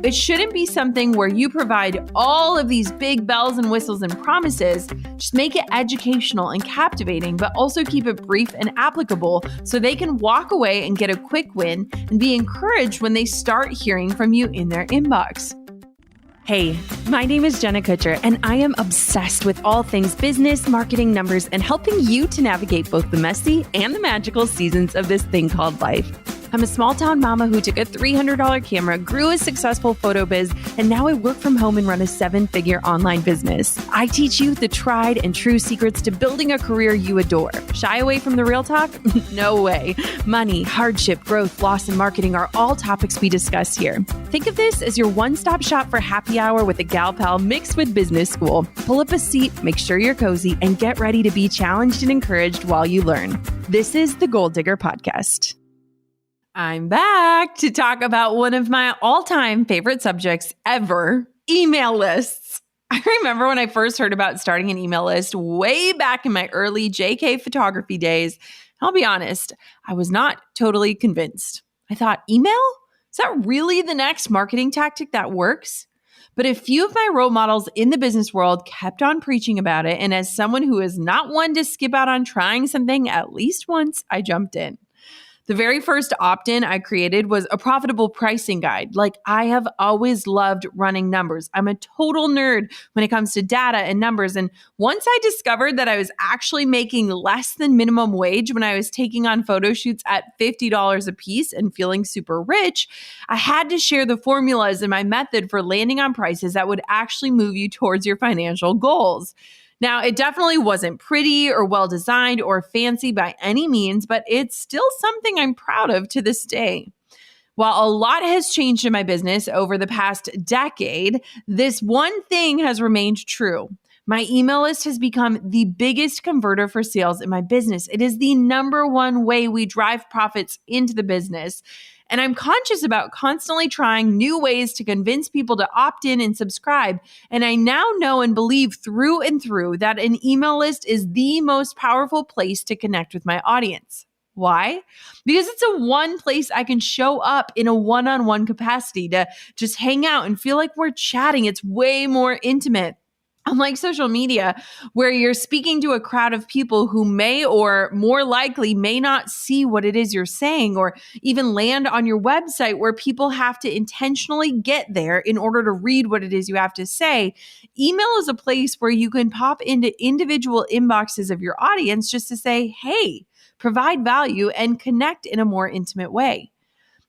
It shouldn't be something where you provide all of these big bells and whistles and promises. Just make it educational and captivating, but also keep it brief and applicable so they can walk away and get a quick win and be encouraged when they start hearing from you in their inbox. Hey, my name is Jenna Kutcher, and I am obsessed with all things business, marketing, numbers, and helping you to navigate both the messy and the magical seasons of this thing called life. I'm a small town mama who took a $300 camera, grew a successful photo biz, and now I work from home and run a 7-figure online business. I teach you the tried and true secrets to building a career you adore. Shy away from the real talk? No way. Money, hardship, growth, loss, and marketing are all topics we discuss here. Think of this as your one-stop shop for happy hour with a gal pal mixed with business school. Pull up a seat, make sure you're cozy, and get ready to be challenged and encouraged while you learn. This is the Goal Digger Podcast. I'm back to talk about one of my all-time favorite subjects ever, email lists. I remember when I first heard about starting an email list way back in my early JK photography days. I'll be honest, I was not totally convinced. I thought, email? Is that really the next marketing tactic that works? But a few of my role models in the business world kept on preaching about it, and as someone who is not one to skip out on trying something at least once, I jumped in. The very first opt-in I created was a profitable pricing guide. Like, I have always loved running numbers. I'm a total nerd when it comes to data and numbers. And once I discovered that I was actually making less than minimum wage when I was taking on photo shoots at $50 a piece and feeling super rich, I had to share the formulas and my method for landing on prices that would actually move you towards your financial goals. Now, it definitely wasn't pretty or well-designed or fancy by any means, but it's still something I'm proud of to this day. While a lot has changed in my business over the past decade, this one thing has remained true. My email list has become the biggest converter for sales in my business. It is the number one way we drive profits into the business. And I'm conscious about constantly trying new ways to convince people to opt in and subscribe. And I now know and believe through and through that an email list is the most powerful place to connect with my audience. Why? Because it's a one place I can show up in a one-on-one capacity to just hang out and feel like we're chatting. It's way more intimate. Unlike social media, where you're speaking to a crowd of people who may or more likely may not see what it is you're saying or even land on your website, where people have to intentionally get there in order to read what it is you have to say, email is a place where you can pop into individual inboxes of your audience just to say, hey, provide value and connect in a more intimate way.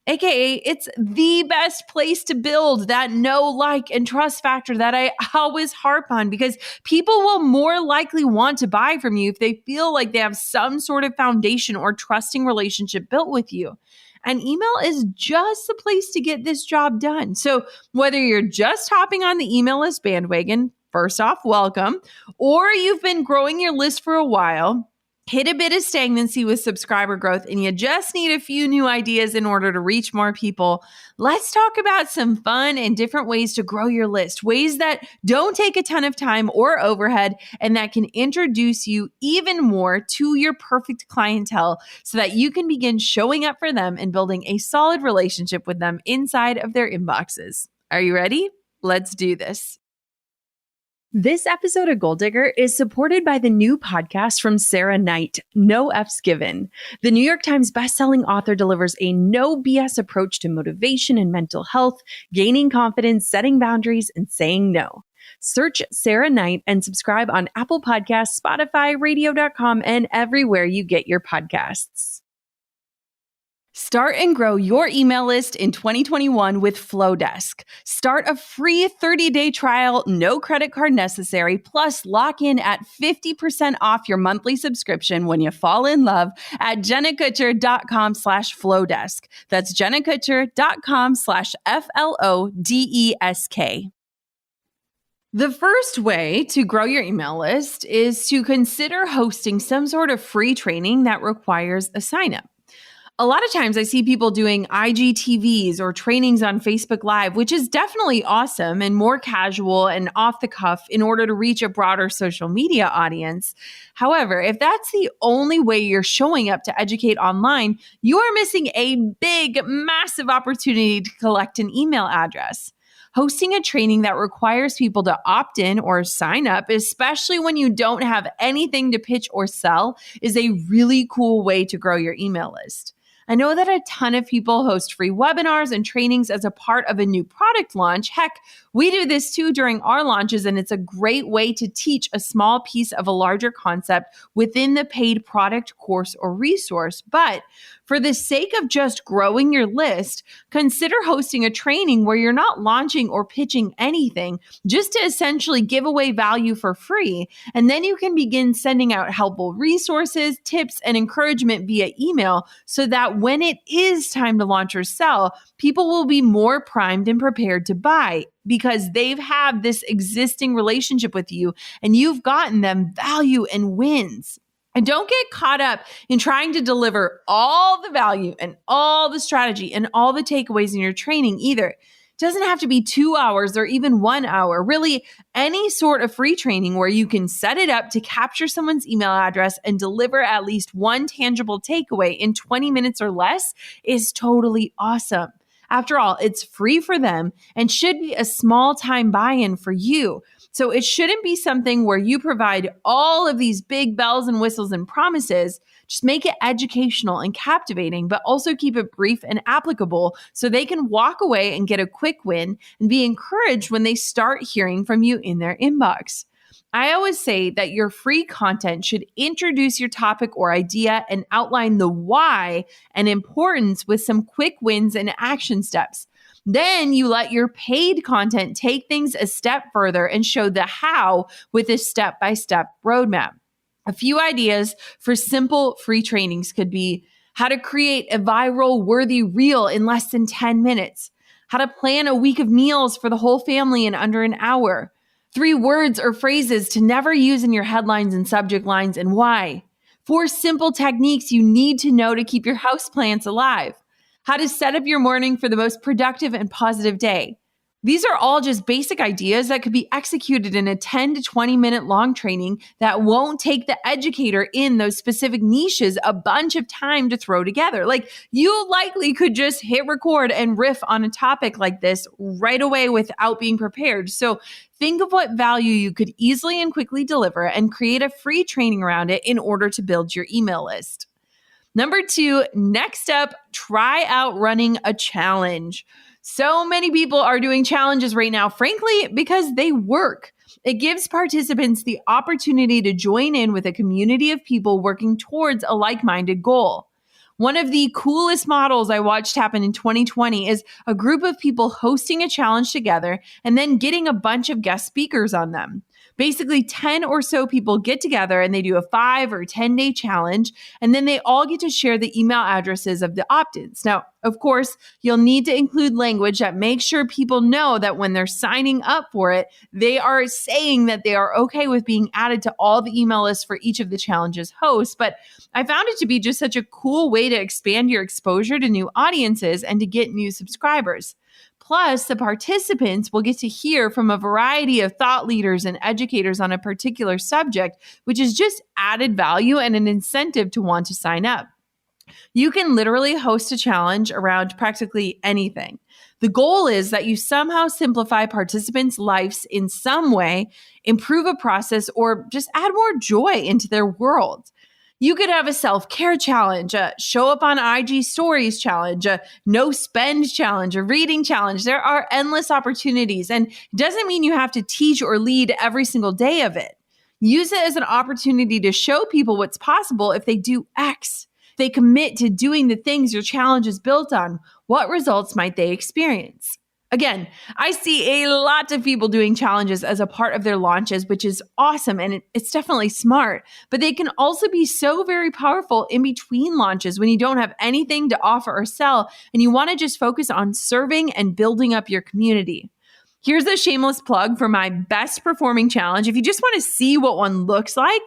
AKA, it's the best place to build that know, like, and trust factor that I always harp on, because people will more likely want to buy from you if they feel like they have some sort of foundation or trusting relationship built with you. And email is just the place to get this job done. So whether you're just hopping on the email list bandwagon, first off, welcome, or you've been growing your list for a while, hit a bit of stagnancy with subscriber growth, and you just need a few new ideas in order to reach more people, let's talk about some fun and different ways to grow your list, ways that don't take a ton of time or overhead and that can introduce you even more to your perfect clientele so that you can begin showing up for them and building a solid relationship with them inside of their inboxes. Are you ready? Let's do this. This episode of Goal Digger is supported by the new podcast from Sarah Knight, No F's Given. The New York Times bestselling author delivers a no BS approach to motivation and mental health, gaining confidence, setting boundaries, and saying no. Search Sarah Knight and subscribe on Apple Podcasts, Spotify, radio.com, and everywhere you get your podcasts. Start and grow your email list in 2021 with Flowdesk. Start a free 30-day trial, no credit card necessary, plus lock in at 50% off your monthly subscription when you fall in love at jennakutcher.com/Flowdesk. That's jennakutcher.com/FLODESK. The first way to grow your email list is to consider hosting some sort of free training that requires a sign-up. A lot of times I see people doing IGTVs or trainings on Facebook Live, which is definitely awesome and more casual and off the cuff in order to reach a broader social media audience. However, if that's the only way you're showing up to educate online, you are missing a big, massive opportunity to collect an email address. hosting a training that requires people to opt in or sign up, especially when you don't have anything to pitch or sell, is a really cool way to grow your email list. I know that a ton of people host free webinars and trainings as a part of a new product launch. Heck, we do this too during our launches, and it's a great way to teach a small piece of a larger concept within the paid product, course, or resource. But for the sake of just growing your list, consider hosting a training where you're not launching or pitching anything, just to essentially give away value for free. And then you can begin sending out helpful resources, tips, and encouragement via email so that when it is time to launch or sell, people will be more primed and prepared to buy because they've had this existing relationship with you and you've gotten them value and wins. And don't get caught up in trying to deliver all the value and all the strategy and all the takeaways in your training either. It doesn't have to be 2 hours or even 1 hour. Really, any sort of free training where you can set it up to capture someone's email address and deliver at least one tangible takeaway in 20 minutes or less is totally awesome. After all, it's free for them and should be a small time buy-in for you. So it shouldn't be something where you provide all of these big bells and whistles and promises. Just make it educational and captivating, but also keep it brief and applicable so they can walk away and get a quick win and be encouraged when they start hearing from you in their inbox. I always say that your free content should introduce your topic or idea and outline the why and importance with some quick wins and action steps. Then you let your paid content take things a step further and show the how with a step-by-step roadmap. A few ideas for simple free trainings could be how to create a viral worthy reel in less than 10 minutes, how to plan a week of meals for the whole family in under an hour, 3 words or phrases to never use in your headlines and subject lines and why, 4 simple techniques you need to know to keep your houseplants alive, how to set up your morning for the most productive and positive day. These are all just basic ideas that could be executed in a 10 to 20 minute long training that won't take the educator in those specific niches a bunch of time to throw together. Like, you likely could just hit record and riff on a topic like this right away without being prepared. So think of what value you could easily and quickly deliver and create a free training around it in order to build your email list. Number 2, next up, try out running a challenge. So many people are doing challenges right now, frankly, because they work. It gives participants the opportunity to join in with a community of people working towards a like-minded goal. One of the coolest models I watched happen in 2020 is a group of people hosting a challenge together and then getting a bunch of guest speakers on them. Basically, 10 or so people get together and they do a 5 or 10-day challenge, and then they all get to share the email addresses of the opt-ins. Now, of course, you'll need to include language that makes sure people know that when they're signing up for it, they are saying that they are okay with being added to all the email lists for each of the challenge's hosts. But I found it to be just such a cool way to expand your exposure to new audiences and to get new subscribers. Plus, the participants will get to hear from a variety of thought leaders and educators on a particular subject, which is just added value and an incentive to want to sign up. You can literally host a challenge around practically anything. The goal is that you somehow simplify participants' lives in some way, improve a process, or just add more joy into their world. You could have a self-care challenge, a show up on IG stories challenge, a no spend challenge, a reading challenge. There are endless opportunities, and it doesn't mean you have to teach or lead every single day of it. Use it as an opportunity to show people what's possible if they do X. If they commit to doing the things your challenge is built on, what results might they experience? Again, I see a lot of people doing challenges as a part of their launches, which is awesome, and it's definitely smart. But they can also be so very powerful in between launches when you don't have anything to offer or sell, and you want to just focus on serving and building up your community. Here's a shameless plug for my best performing challenge. If you just want to see what one looks like,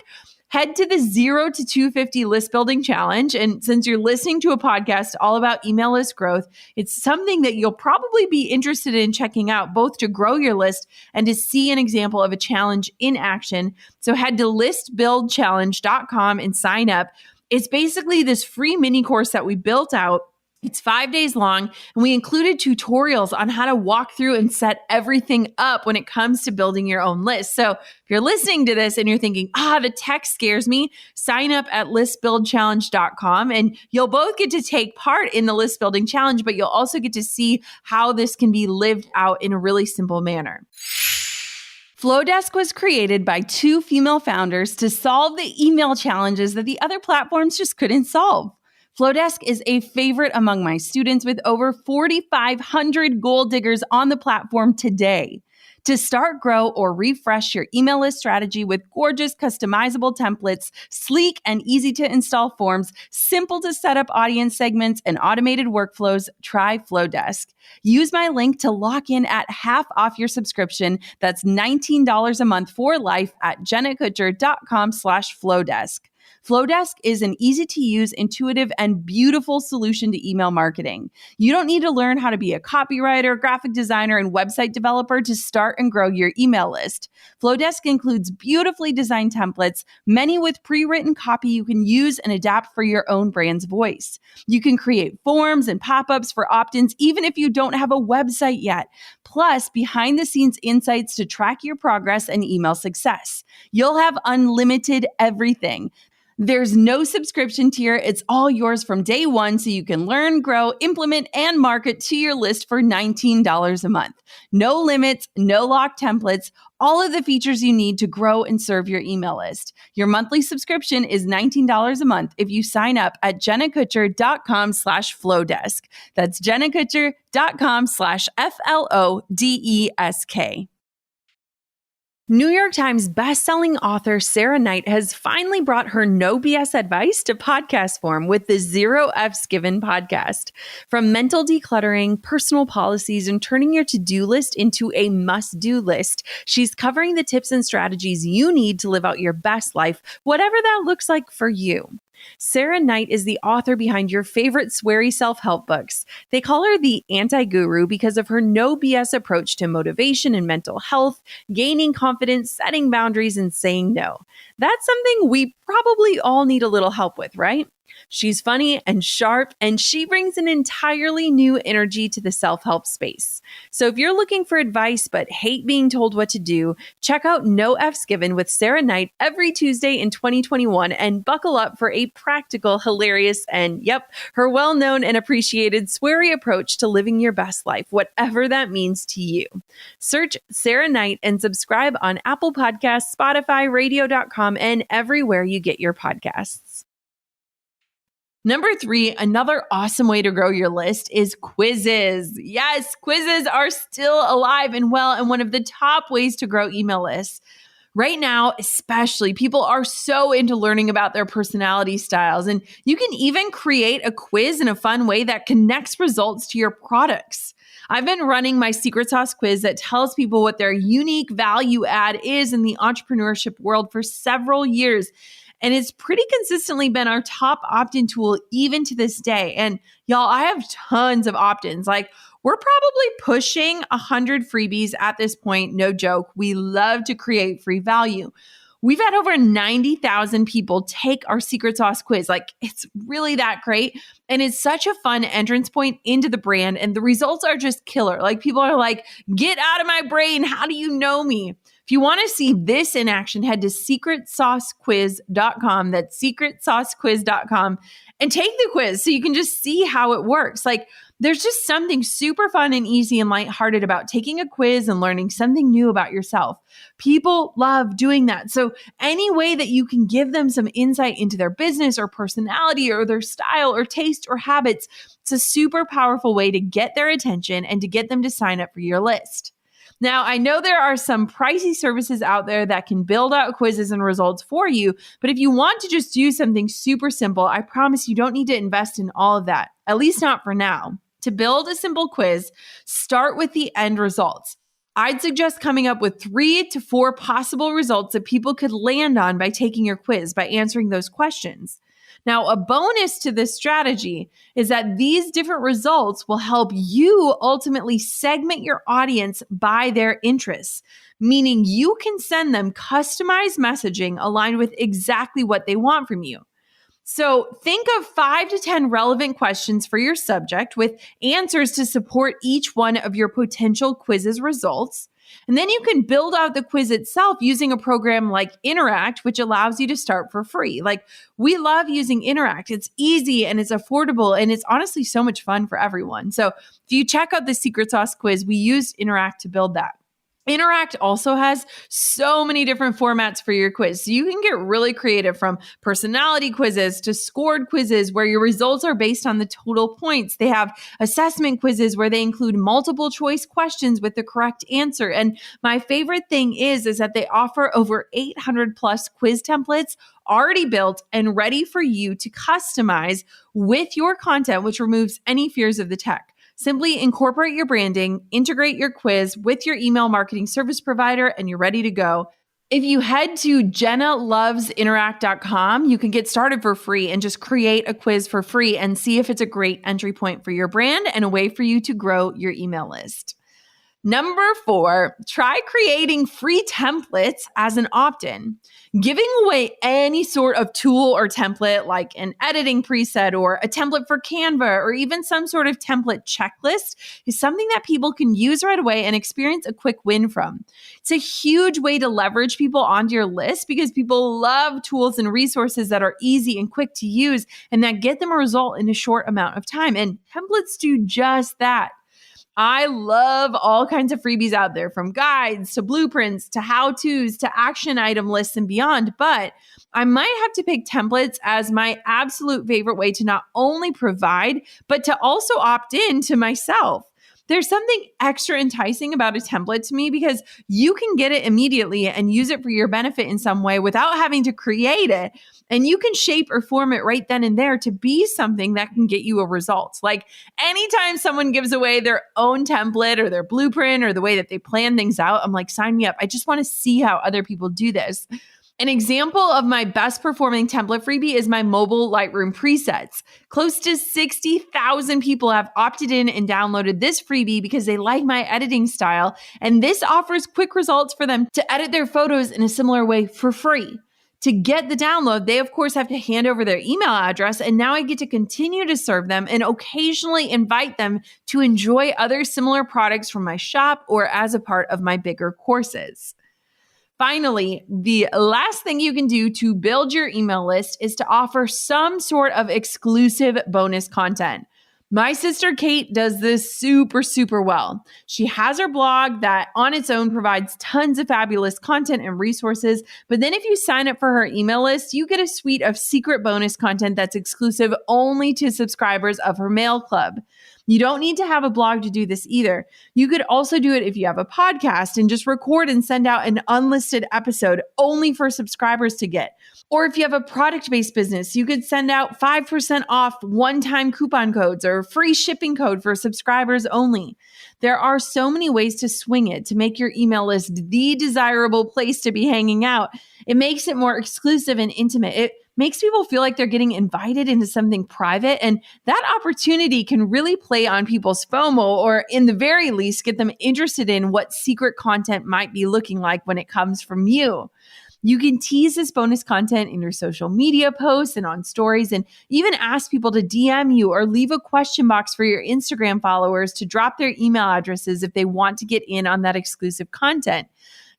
head to the 0 to 250 list building challenge. And since you're listening to a podcast all about email list growth, it's something that you'll probably be interested in checking out, both to grow your list and to see an example of a challenge in action. So head to listbuildchallenge.com and sign up. It's basically this free mini course that we built out. It's 5 days long, and we included tutorials on how to walk through and set everything up when it comes to building your own list. So if you're listening to this and you're thinking, the tech scares me, sign up at listbuildchallenge.com and you'll both get to take part in the list building challenge, but you'll also get to see how this can be lived out in a really simple manner. Flowdesk was created by two female founders to solve the email challenges that the other platforms just couldn't solve. Flowdesk is a favorite among my students with over 4,500 goal diggers on the platform today. To start, grow, or refresh your email list strategy with gorgeous customizable templates, sleek and easy to install forms, simple to set up audience segments, and automated workflows, try Flowdesk. Use my link to lock in at half off your subscription. That's $19 a month for life at jennakutcher.com/Flowdesk. Flowdesk is an easy-to-use, intuitive, and beautiful solution to email marketing. You don't need to learn how to be a copywriter, graphic designer, and website developer to start and grow your email list. Flowdesk includes beautifully designed templates, many with pre-written copy you can use and adapt for your own brand's voice. You can create forms and pop-ups for opt-ins even if you don't have a website yet. Plus, behind-the-scenes insights to track your progress and email success. You'll have unlimited everything. There's no subscription tier. It's all yours from day one, so you can learn, grow, implement, and market to your list for $19 a month. No limits, no locked templates, all of the features you need to grow and serve your email list. Your monthly subscription is $19 a month if you sign up at jennakutcher.com/Flowdesk. That's jennakutcher.com/FLODESK. New York Times bestselling author Sarah Knight has finally brought her no BS advice to podcast form with the Zero F's Given podcast. From mental decluttering, personal policies, and turning your to-do list into a must-do list, she's covering the tips and strategies you need to live out your best life, whatever that looks like for you. Sarah Knight is the author behind your favorite sweary self-help books. They call her the anti-guru because of her no BS approach to motivation and mental health, gaining confidence, setting boundaries, and saying no. That's something we probably all need a little help with, right? She's funny and sharp, and she brings an entirely new energy to the self-help space. So if you're looking for advice but hate being told what to do, check out No F's Given with Sarah Knight every Tuesday in 2021 and buckle up for a practical, hilarious, and her well-known and appreciated sweary approach to living your best life, whatever that means to you. Search Sarah Knight and subscribe on Apple Podcasts, Spotify, radio.com, and everywhere you get your podcasts. Number 3, another awesome way to grow your list is quizzes. Yes, quizzes are still alive and well and one of the top ways to grow email lists. Right now, especially, people are so into learning about their personality styles, and you can even create a quiz in a fun way that connects results to your products. I've been running my secret sauce quiz that tells people what their unique value add is in the entrepreneurship world for several years. And it's pretty consistently been our top opt-in tool even to this day. And y'all, I have tons of opt-ins. Like, we're probably pushing 100 freebies at this point. No joke. We love to create free value. We've had over 90,000 people take our secret sauce quiz. Like, it's really that great. And it's such a fun entrance point into the brand. And the results are just killer. Like, people are like, get out of my brain. How do you know me? If you want to see this in action, head to secretsaucequiz.com. That's secretsaucequiz.com and take the quiz so you can just see how it works. Like, there's just something super fun and easy and lighthearted about taking a quiz and learning something new about yourself. People love doing that. So any way that you can give them some insight into their business or personality or their style or taste or habits, it's a super powerful way to get their attention and to get them to sign up for your list. Now, I know there are some pricey services out there that can build out quizzes and results for you, but if you want to just do something super simple, I promise you don't need to invest in all of that, at least not for now. To build a simple quiz, start with the end results. I'd suggest coming up with 3 to 4 possible results that people could land on by taking your quiz, by answering those questions. Now, a bonus to this strategy is that these different results will help you ultimately segment your audience by their interests, meaning you can send them customized messaging aligned with exactly what they want from you. So think of 5 to 10 relevant questions for your subject with answers to support each one of your potential quiz's results. And then you can build out the quiz itself using a program like Interact, which allows you to start for free. Like, we love using Interact. It's easy and it's affordable, and it's honestly so much fun for everyone. So if you check out the Secret Sauce quiz, we used Interact to build that. Interact also has so many different formats for your quiz. So you can get really creative, from personality quizzes to scored quizzes where your results are based on the total points. They have assessment quizzes where they include multiple choice questions with the correct answer. And my favorite thing is that they offer over 800 plus quiz templates already built and ready for you to customize with your content, which removes any fears of the tech. Simply incorporate your branding, integrate your quiz with your email marketing service provider, and you're ready to go. If you head to JennaLovesInteract.com, you can get started for free and just create a quiz for free and see if it's a great entry point for your brand and a way for you to grow your email list. Number 4, try creating free templates as an opt-in. Giving away any sort of tool or template like an editing preset or a template for Canva or even some sort of template checklist is something that people can use right away and experience a quick win from. It's a huge way to leverage people onto your list because people love tools and resources that are easy and quick to use and that get them a result in a short amount of time. And templates do just that. I love all kinds of freebies out there, from guides to blueprints to how-tos to action item lists and beyond. But I might have to pick templates as my absolute favorite way to not only provide, but to also opt in to myself. There's something extra enticing about a template to me because you can get it immediately and use it for your benefit in some way without having to create it. And you can shape or form it right then and there to be something that can get you a result. Like, anytime someone gives away their own template or their blueprint or the way that they plan things out, I'm like, sign me up. I just want to see how other people do this. An example of my best performing template freebie is my mobile Lightroom presets. Close to 60,000 people have opted in and downloaded this freebie because they like my editing style, and this offers quick results for them to edit their photos in a similar way for free. To get the download, they of course have to hand over their email address, and now I get to continue to serve them and occasionally invite them to enjoy other similar products from my shop or as a part of my bigger courses. Finally, the last thing you can do to build your email list is to offer some sort of exclusive bonus content. My sister Kate does this super well. She has her blog that on its own provides tons of fabulous content and resources. But then if you sign up for her email list, you get a suite of secret bonus content that's exclusive only to subscribers of her mail club. You don't need to have a blog to do this either. You could also do it if you have a podcast and just record and send out an unlisted episode only for subscribers to get. Or if you have a product-based business, you could send out 5% off one-time coupon codes or free shipping code for subscribers only. There are so many ways to swing it to make your email list the desirable place to be hanging out. It makes it more exclusive and intimate. It makes people feel like they're getting invited into something private, and that opportunity can really play on people's FOMO, or in the very least, get them interested in what secret content might be looking like when it comes from you. You can tease this bonus content in your social media posts and on stories, and even ask people to DM you or leave a question box for your Instagram followers to drop their email addresses if they want to get in on that exclusive content.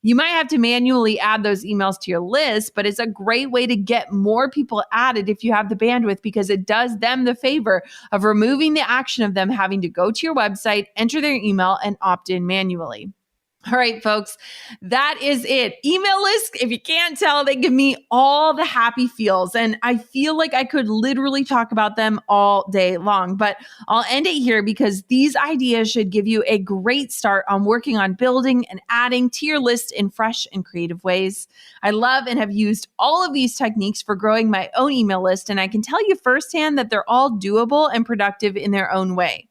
You might have to manually add those emails to your list, but it's a great way to get more people added if you have the bandwidth, because it does them the favor of removing the action of them having to go to your website, enter their email, and opt in manually. All right, folks, that is it. Email lists, if you can't tell, they give me all the happy feels, and I feel like I could literally talk about them all day long, but I'll end it here because these ideas should give you a great start on working on building and adding to your list in fresh and creative ways. I love and have used all of these techniques for growing my own email list, and I can tell you firsthand that they're all doable and productive in their own way.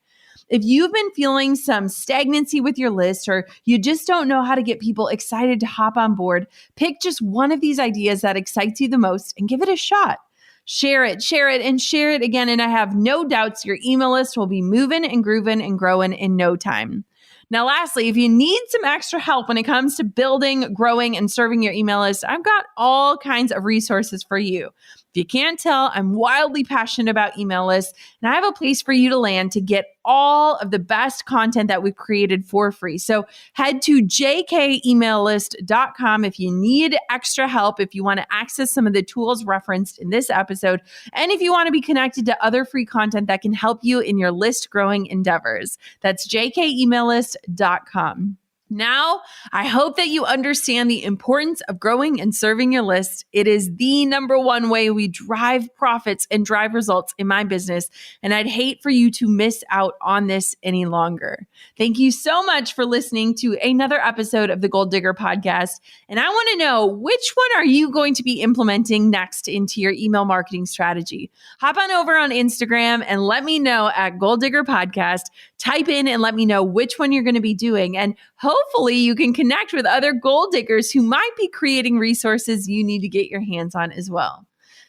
If you've been feeling some stagnancy with your list, or you just don't know how to get people excited to hop on board, pick just one of these ideas that excites you the most and give it a shot. Share it, and share it again, and I have no doubts your email list will be moving and grooving and growing in no time. Now, lastly, if you need some extra help when it comes to building, growing, and serving your email list, I've got all kinds of resources for you. If you can't tell, I'm wildly passionate about email lists, and I have a place for you to land to get all of the best content that we've created for free. So head to jkemaillist.com if you need extra help, if you want to access some of the tools referenced in this episode, and if you want to be connected to other free content that can help you in your list growing endeavors. That's jkemaillist.com. Now, I hope that you understand the importance of growing and serving your list. It is the number one way we drive profits and drive results in my business, and I'd hate for you to miss out on this any longer. Thank you so much for listening to another episode of the Goal Digger Podcast, and I want to know, which one are you going to be implementing next into your email marketing strategy? Hop on over on Instagram and let me know at Goal Digger Podcast. Type in and let me know which one you're going to be doing, and hopefully you can connect with other goal diggers who might be creating resources you need to get your hands on as well.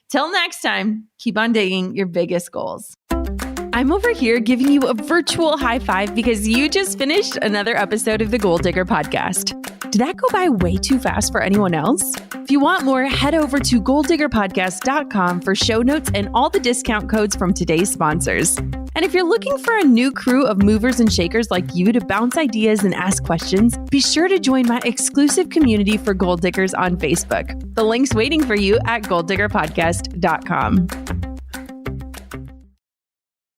Till next time, keep on digging your biggest goals. I'm over here giving you a virtual high five because you just finished another episode of the Goal Digger Podcast. Did that go by way too fast for anyone else? If you want more, head over to goaldiggerpodcast.com for show notes and all the discount codes from today's sponsors. And if you're looking for a new crew of movers and shakers like you to bounce ideas and ask questions, be sure to join my exclusive community for goal diggers on Facebook. The link's waiting for you at goaldiggerpodcast.com.